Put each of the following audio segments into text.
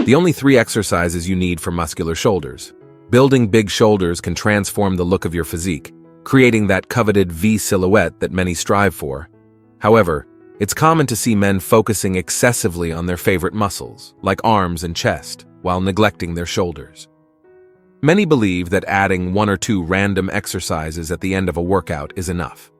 The only 3 exercises you need for muscular shoulders. Building big shoulders can transform the look of your physique, creating that coveted V silhouette that many strive for. However, it's common to see men focusing excessively on their favorite muscles, like arms and chest, while neglecting their shoulders. Many believe that adding 1 or 2 random exercises at the end of a workout is enough.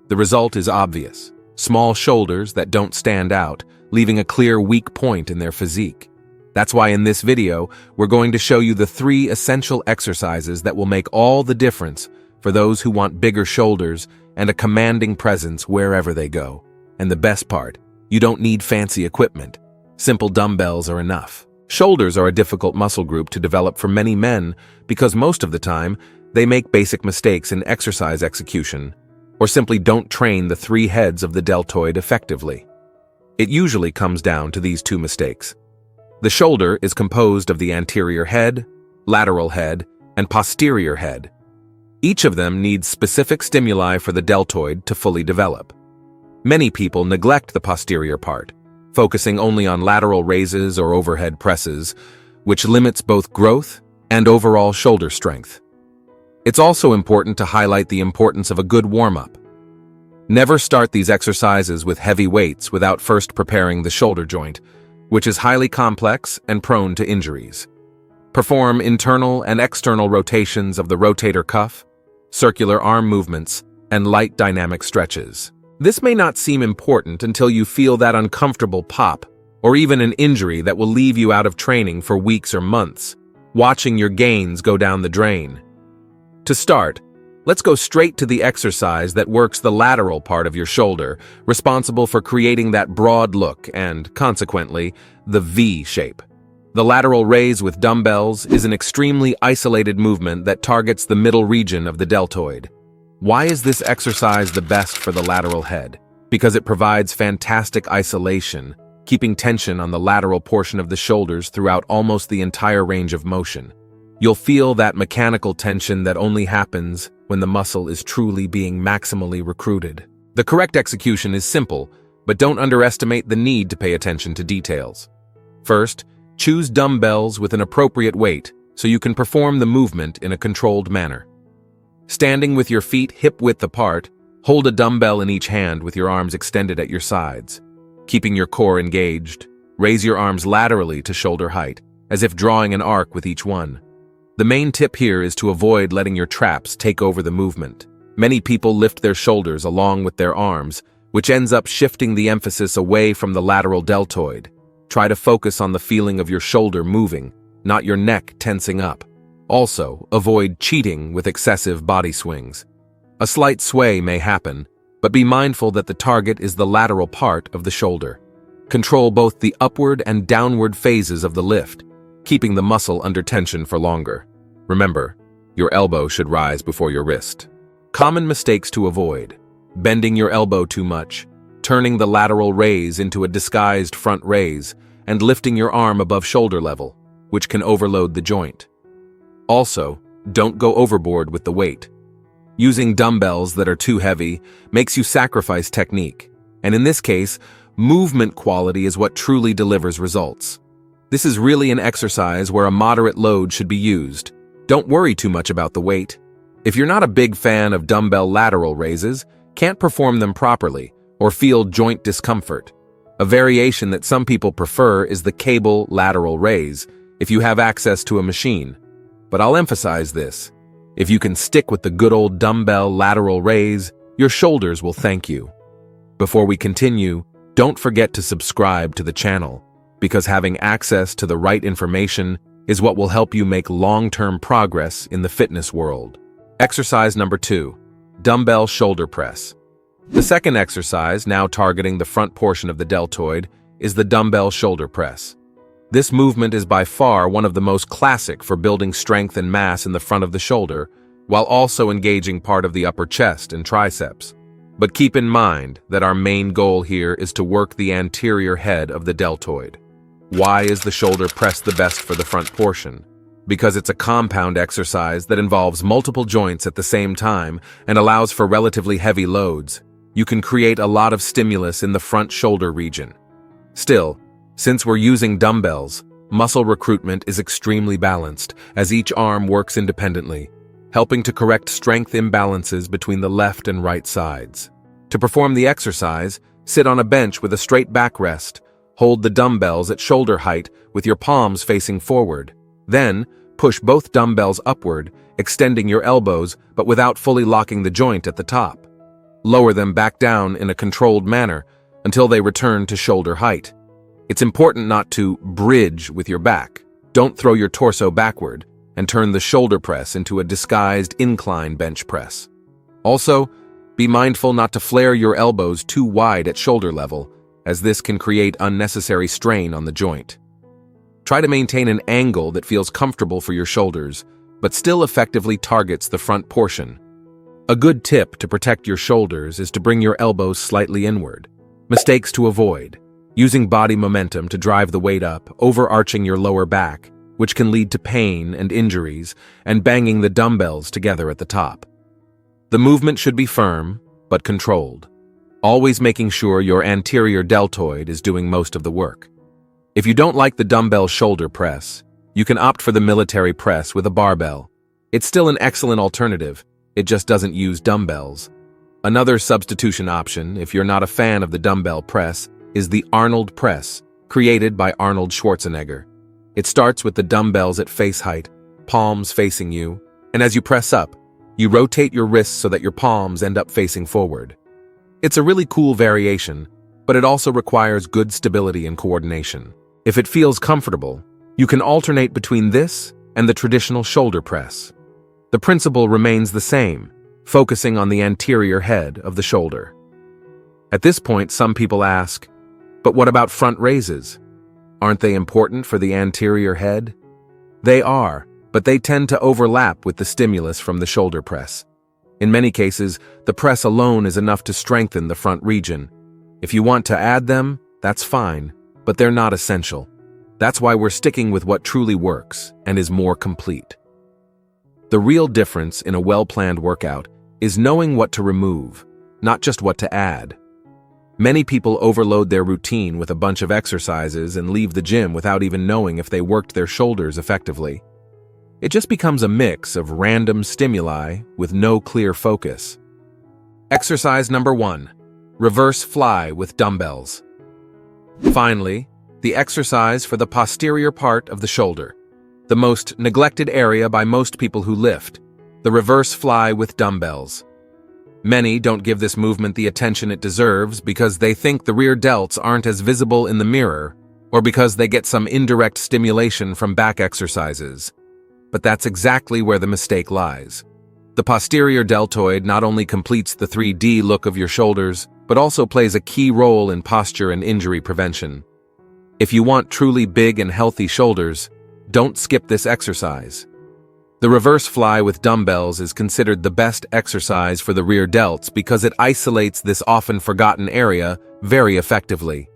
The result is obvious: small shoulders that don't stand out, leaving a clear weak point in their physique. That's why in this video, we're going to show you the 3 essential exercises that will make all the difference for those who want bigger shoulders and a commanding presence wherever they go. And the best part, you don't need fancy equipment. Simple dumbbells are enough. Shoulders are a difficult muscle group to develop for many men because most of the time, they make basic mistakes in exercise execution or simply don't train the 3 heads of the deltoid effectively. It usually comes down to these 2 mistakes. The shoulder is composed of the anterior head, lateral head, and posterior head. Each of them needs specific stimuli for the deltoid to fully develop. Many people neglect the posterior part, focusing only on lateral raises or overhead presses, which limits both growth and overall shoulder strength. It's also important to highlight the importance of a good warm-up. Never start these exercises with heavy weights without first preparing the shoulder joint, which is highly complex and prone to injuries. Perform internal and external rotations of the rotator cuff, circular arm movements, and light dynamic stretches. This may not seem important until you feel that uncomfortable pop, or even an injury that will leave you out of training for weeks or months, watching your gains go down the drain. To start, let's go straight to the exercise that works the lateral part of your shoulder, responsible for creating that broad look and, consequently, the V shape. The lateral raise with dumbbells is an extremely isolated movement that targets the middle region of the deltoid. Why is this exercise the best for the lateral head? Because it provides fantastic isolation, keeping tension on the lateral portion of the shoulders throughout almost the entire range of motion. You'll feel that mechanical tension that only happens when the muscle is truly being maximally recruited. The correct execution is simple, but don't underestimate the need to pay attention to details. First, choose dumbbells with an appropriate weight so you can perform the movement in a controlled manner. Standing with your feet hip-width apart, hold a dumbbell in each hand with your arms extended at your sides. Keeping your core engaged, raise your arms laterally to shoulder height, as if drawing an arc with each one. The main tip here is to avoid letting your traps take over the movement. Many people lift their shoulders along with their arms, which ends up shifting the emphasis away from the lateral deltoid. Try to focus on the feeling of your shoulder moving, not your neck tensing up. Also, avoid cheating with excessive body swings. A slight sway may happen, but be mindful that the target is the lateral part of the shoulder. Control both the upward and downward phases of the lift, keeping the muscle under tension for longer. Remember, your elbow should rise before your wrist. Common mistakes to avoid: bending your elbow too much, turning the lateral raise into a disguised front raise, and lifting your arm above shoulder level, which can overload the joint. Also, don't go overboard with the weight. Using dumbbells that are too heavy makes you sacrifice technique, and in this case, movement quality is what truly delivers results. This is really an exercise where a moderate load should be used. Don't worry too much about the weight. If you're not a big fan of dumbbell lateral raises, can't perform them properly, or feel joint discomfort, a variation that some people prefer is the cable lateral raise if you have access to a machine. But I'll emphasize this: if you can stick with the good old dumbbell lateral raise, your shoulders will thank you. Before we continue, don't forget to subscribe to the channel, because having access to the right information is what will help you make long-term progress in the fitness world. Exercise number 2, dumbbell shoulder press. The second exercise, now targeting the front portion of the deltoid, is the dumbbell shoulder press. This movement is by far one of the most classic for building strength and mass in the front of the shoulder, while also engaging part of the upper chest and triceps. But keep in mind that our main goal here is to work the anterior head of the deltoid. Why is the shoulder press the best for the front portion? Because it's a compound exercise that involves multiple joints at the same time and allows for relatively heavy loads. You can create a lot of stimulus in the front shoulder region. Still, since we're using dumbbells, muscle recruitment is extremely balanced, as each arm works independently, helping to correct strength imbalances between the left and right sides. To perform the exercise, sit on a bench with a straight backrest. Hold the dumbbells at shoulder height with your palms facing forward. Then, push both dumbbells upward, extending your elbows but without fully locking the joint at the top. Lower them back down in a controlled manner until they return to shoulder height. It's important not to bridge with your back. Don't throw your torso backward and turn the shoulder press into a disguised incline bench press. Also, be mindful not to flare your elbows too wide at shoulder level, as this can create unnecessary strain on the joint. Try to maintain an angle that feels comfortable for your shoulders, but still effectively targets the front portion. A good tip to protect your shoulders is to bring your elbows slightly inward. Mistakes to avoid: using body momentum to drive the weight up, overarching your lower back, which can lead to pain and injuries, and banging the dumbbells together at the top. The movement should be firm, but controlled, always making sure your anterior deltoid is doing most of the work. If you don't like the dumbbell shoulder press, you can opt for the military press with a barbell. It's still an excellent alternative, it just doesn't use dumbbells. Another substitution option, if you're not a fan of the dumbbell press, is the Arnold press, created by Arnold Schwarzenegger. It starts with the dumbbells at face height, palms facing you, and as you press up, you rotate your wrists so that your palms end up facing forward. It's a really cool variation, but it also requires good stability and coordination. If it feels comfortable, you can alternate between this and the traditional shoulder press. The principle remains the same, focusing on the anterior head of the shoulder. At this point, some people ask, but what about front raises? Aren't they important for the anterior head? They are, but they tend to overlap with the stimulus from the shoulder press. In many cases, the press alone is enough to strengthen the front region. If you want to add them, that's fine, but they're not essential. That's why we're sticking with what truly works and is more complete. The real difference in a well-planned workout is knowing what to remove, not just what to add. Many people overload their routine with a bunch of exercises and leave the gym without even knowing if they worked their shoulders effectively. It just becomes a mix of random stimuli with no clear focus. Exercise number 1. Reverse fly with dumbbells. Finally, the exercise for the posterior part of the shoulder, the most neglected area by most people who lift, the reverse fly with dumbbells. Many don't give this movement the attention it deserves because they think the rear delts aren't as visible in the mirror, or because they get some indirect stimulation from back exercises. But that's exactly where the mistake lies. The posterior deltoid not only completes the 3D look of your shoulders, but also plays a key role in posture and injury prevention. If you want truly big and healthy shoulders, don't skip this exercise. The reverse fly with dumbbells is considered the best exercise for the rear delts because it isolates this often forgotten area very effectively.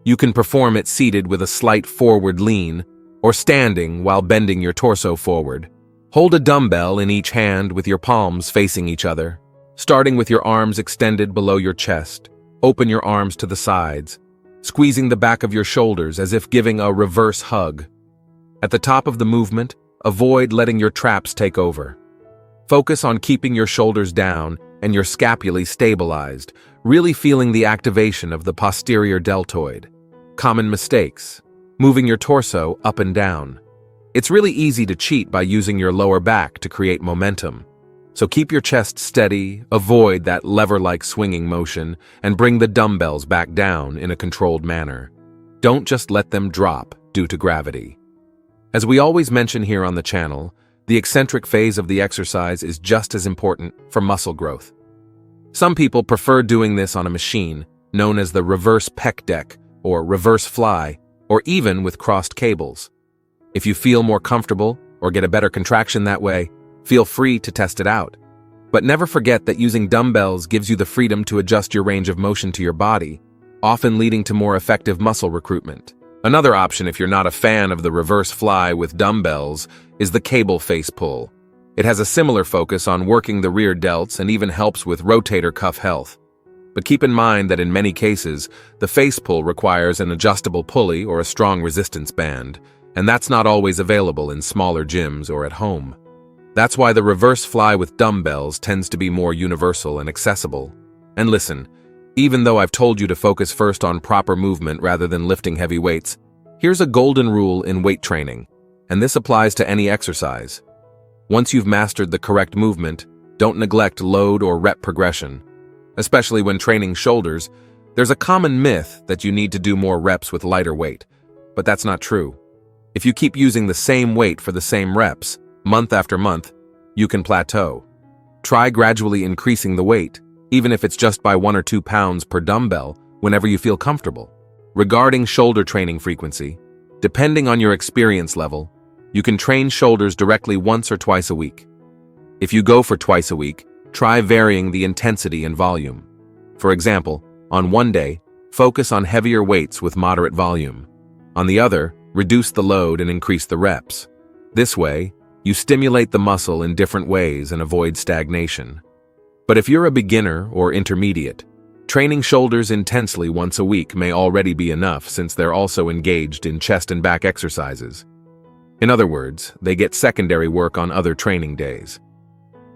You can perform it seated with a slight forward lean, or standing while bending your torso forward. Hold a dumbbell in each hand with your palms facing each other. Starting with your arms extended below your chest, open your arms to the sides, squeezing the back of your shoulders as if giving a reverse hug. At the top of the movement, avoid letting your traps take over. Focus on keeping your shoulders down and your scapulae stabilized, really feeling the activation of the posterior deltoid. Common mistakes: moving your torso up and down. It's really easy to cheat by using your lower back to create momentum. So keep your chest steady, avoid that lever-like swinging motion, and bring the dumbbells back down in a controlled manner. Don't just let them drop due to gravity. As we always mention here on the channel, the eccentric phase of the exercise is just as important for muscle growth. Some people prefer doing this on a machine, known as the reverse pec deck, or reverse fly, or even with crossed cables. If you feel more comfortable or get a better contraction that way, feel free to test it out. But never forget that using dumbbells gives you the freedom to adjust your range of motion to your body, often leading to more effective muscle recruitment. Another option, if you're not a fan of the reverse fly with dumbbells, is the cable face pull. It has a similar focus on working the rear delts and even helps with rotator cuff health. But keep in mind that in many cases, the face pull requires an adjustable pulley or a strong resistance band, and that's not always available in smaller gyms or at home. That's why the reverse fly with dumbbells tends to be more universal and accessible. And listen, even though I've told you to focus first on proper movement rather than lifting heavy weights, here's a golden rule in weight training, and this applies to any exercise. Once you've mastered the correct movement, don't neglect load or rep progression. Especially when training shoulders, there's a common myth that you need to do more reps with lighter weight, but that's not true. If you keep using the same weight for the same reps, month after month, you can plateau. Try gradually increasing the weight, even if it's just by 1 or 2 pounds per dumbbell, whenever you feel comfortable. Regarding shoulder training frequency, depending on your experience level, you can train shoulders directly once or twice a week. If you go for twice a week, try varying the intensity and volume. For example, on one day, focus on heavier weights with moderate volume. On the other, reduce the load and increase the reps. This way, you stimulate the muscle in different ways and avoid stagnation. But if you're a beginner or intermediate, training shoulders intensely once a week may already be enough since they're also engaged in chest and back exercises. In other words, they get secondary work on other training days.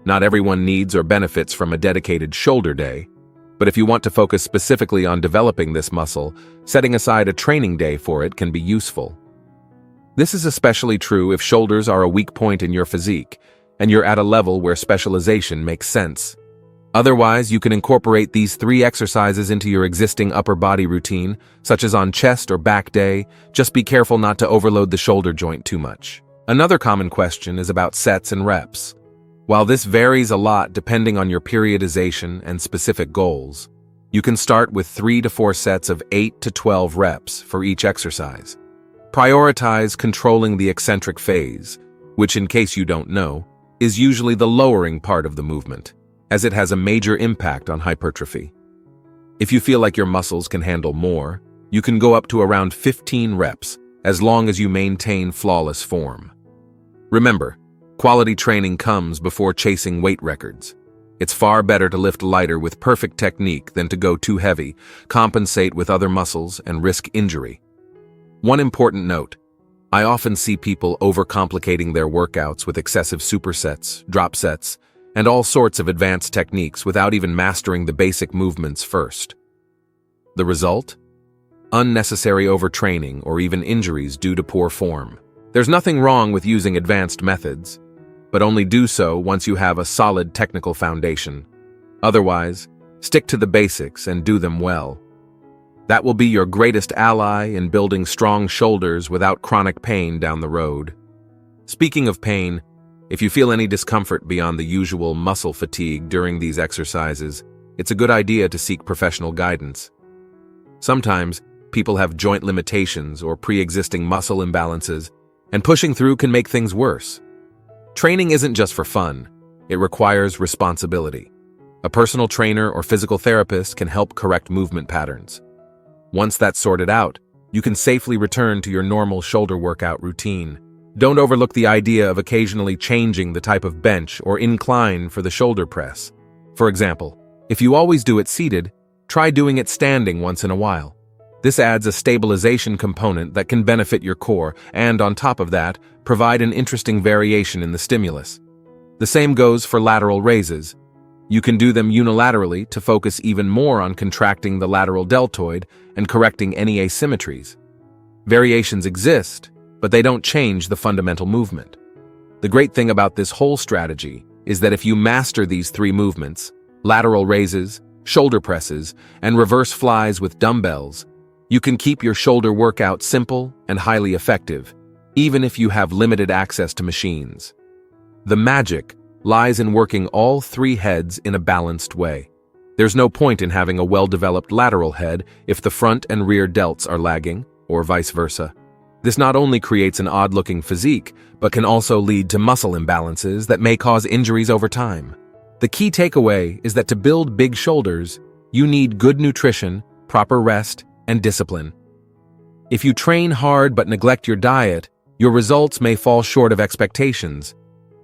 Not everyone needs or benefits from a dedicated shoulder day, but if you want to focus specifically on developing this muscle, setting aside a training day for it can be useful. This is especially true if shoulders are a weak point in your physique, and you're at a level where specialization makes sense. Otherwise, you can incorporate these 3 exercises into your existing upper body routine, such as on chest or back day. Just be careful not to overload the shoulder joint too much. Another common question is about sets and reps. While this varies a lot depending on your periodization and specific goals, you can start with 3 to 4 sets of 8 to 12 reps for each exercise. Prioritize controlling the eccentric phase, which, in case you don't know, is usually the lowering part of the movement, as it has a major impact on hypertrophy. If you feel like your muscles can handle more, you can go up to around 15 reps, as long as you maintain flawless form. Remember, quality training comes before chasing weight records. It's far better to lift lighter with perfect technique than to go too heavy, compensate with other muscles, and risk injury. One important note: I often see people overcomplicating their workouts with excessive supersets, drop sets, and all sorts of advanced techniques without even mastering the basic movements first. The result? Unnecessary overtraining or even injuries due to poor form. There's nothing wrong with using advanced methods, but only do so once you have a solid technical foundation. Otherwise, stick to the basics and do them well. That will be your greatest ally in building strong shoulders without chronic pain down the road. Speaking of pain, if you feel any discomfort beyond the usual muscle fatigue during these exercises, it's a good idea to seek professional guidance. Sometimes, people have joint limitations or pre-existing muscle imbalances, and pushing through can make things worse. Training isn't just for fun, it requires responsibility. A personal trainer or physical therapist can help correct movement patterns. Once that's sorted out, you can safely return to your normal shoulder workout routine. Don't overlook the idea of occasionally changing the type of bench or incline for the shoulder press. For example, if you always do it seated, try doing it standing once in a while. This adds a stabilization component that can benefit your core and, on top of that, provide an interesting variation in the stimulus. The same goes for lateral raises. You can do them unilaterally to focus even more on contracting the lateral deltoid and correcting any asymmetries. Variations exist, but they don't change the fundamental movement. The great thing about this whole strategy is that if you master these 3 movements, lateral raises, shoulder presses, and reverse flies with dumbbells, you can keep your shoulder workout simple and highly effective, even if you have limited access to machines. The magic lies in working all 3 heads in a balanced way. There's no point in having a well-developed lateral head if the front and rear delts are lagging, or vice versa. This not only creates an odd-looking physique, but can also lead to muscle imbalances that may cause injuries over time. The key takeaway is that to build big shoulders, you need good nutrition, proper rest, and discipline. If you train hard but neglect your diet, your results may fall short of expectations.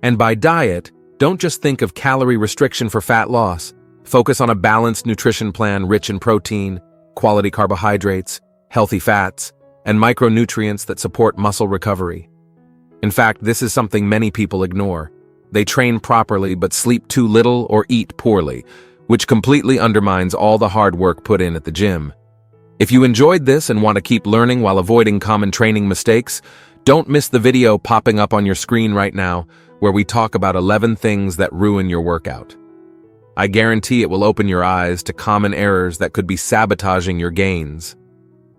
And by diet, don't just think of calorie restriction for fat loss. Focus on a balanced nutrition plan rich in protein, quality carbohydrates, healthy fats, and micronutrients that support muscle recovery. In fact, this is something many people ignore. They train properly but sleep too little or eat poorly, which completely undermines all the hard work put in at the gym. If you enjoyed this and want to keep learning while avoiding common training mistakes, don't miss the video popping up on your screen right now, where we talk about 11 things that ruin your workout. I guarantee it will open your eyes to common errors that could be sabotaging your gains.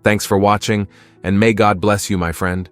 Thanks for watching, and may God bless you, my friend.